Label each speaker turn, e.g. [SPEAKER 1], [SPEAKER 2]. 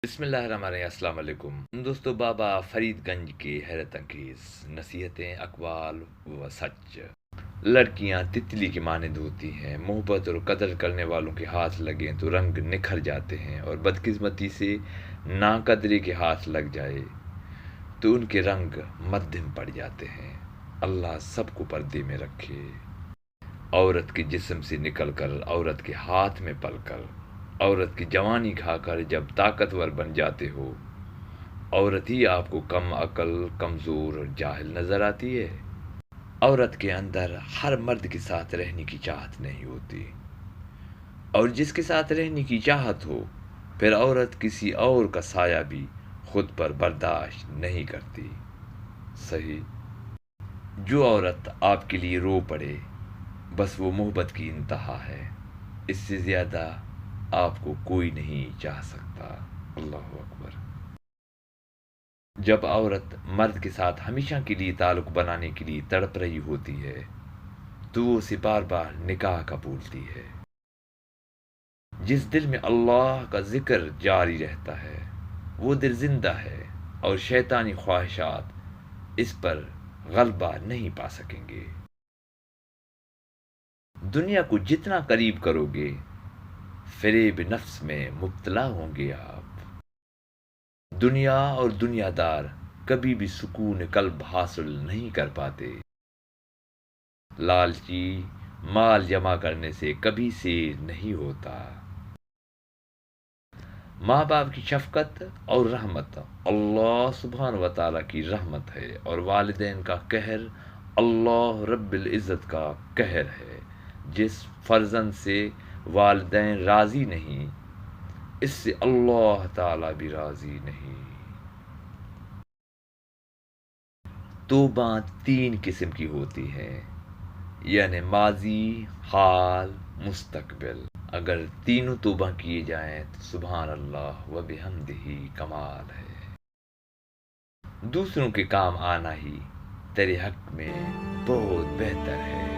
[SPEAKER 1] بسم اللہ الرحمن الرحیم۔ السلام علیکم دوستو، بابا فرید گنج کے حیرت انگیز نصیحتیں، اقوال و سچ۔ لڑکیاں تتلی کی مانند ہوتی ہیں، محبت اور قدر کرنے والوں کے ہاتھ لگیں تو رنگ نکھر جاتے ہیں، اور بدقسمتی سے ناقدری کے ہاتھ لگ جائے تو ان کے رنگ مدھم پڑ جاتے ہیں۔ اللہ سب کو پردے میں رکھے۔ عورت کے جسم سے نکل کر عورت کے ہاتھ میں پل کر، عورت کی جوانی کھا کر جب طاقتور بن جاتے ہو، عورت ہی آپ کو کم عقل، کمزور اور جاہل نظر آتی ہے۔ عورت کے اندر ہر مرد کے ساتھ رہنے کی چاہت نہیں ہوتی، اور جس کے ساتھ رہنے کی چاہت ہو، پھر عورت کسی اور کا سایہ بھی خود پر برداشت نہیں کرتی۔ صحیح، جو عورت آپ کے لیے رو پڑے، بس وہ محبت کی انتہا ہے۔ اس سے زیادہ آپ کو کوئی نہیں چاہ سکتا۔ اللہ اکبر۔ جب عورت مرد کے ساتھ ہمیشہ کے لیے تعلق بنانے کے لیے تڑپ رہی ہوتی ہے تو وہ اسے بار بار نکاح کا بولتی ہے۔ جس دل میں اللہ کا ذکر جاری رہتا ہے وہ دل زندہ ہے، اور شیطانی خواہشات اس پر غلبہ نہیں پا سکیں گے۔ دنیا کو جتنا قریب کرو گے، فریب نفس میں مبتلا ہوں گے آپ۔ دنیا اور دنیا دار کبھی بھی سکون قلب حاصل نہیں کر پاتے۔ لالچی مال جمع کرنے سے کبھی سیر نہیں ہوتا۔ ماں باپ کی شفقت اور رحمت اللہ سبحانہ و تعالیٰ کی رحمت ہے، اور والدین کا قہر اللہ رب العزت کا قہر ہے۔ جس فرزند سے والدین راضی نہیں، اس سے اللہ تعالیٰ بھی راضی نہیں۔ توبہ تین قسم کی ہوتی ہیں، یعنی ماضی، حال، مستقبل۔ اگر تینوں توبہ کیے جائیں تو سبحان اللہ و بحمدہ کمال ہے۔ دوسروں کے کام آنا ہی تیرے حق میں بہت بہتر ہے۔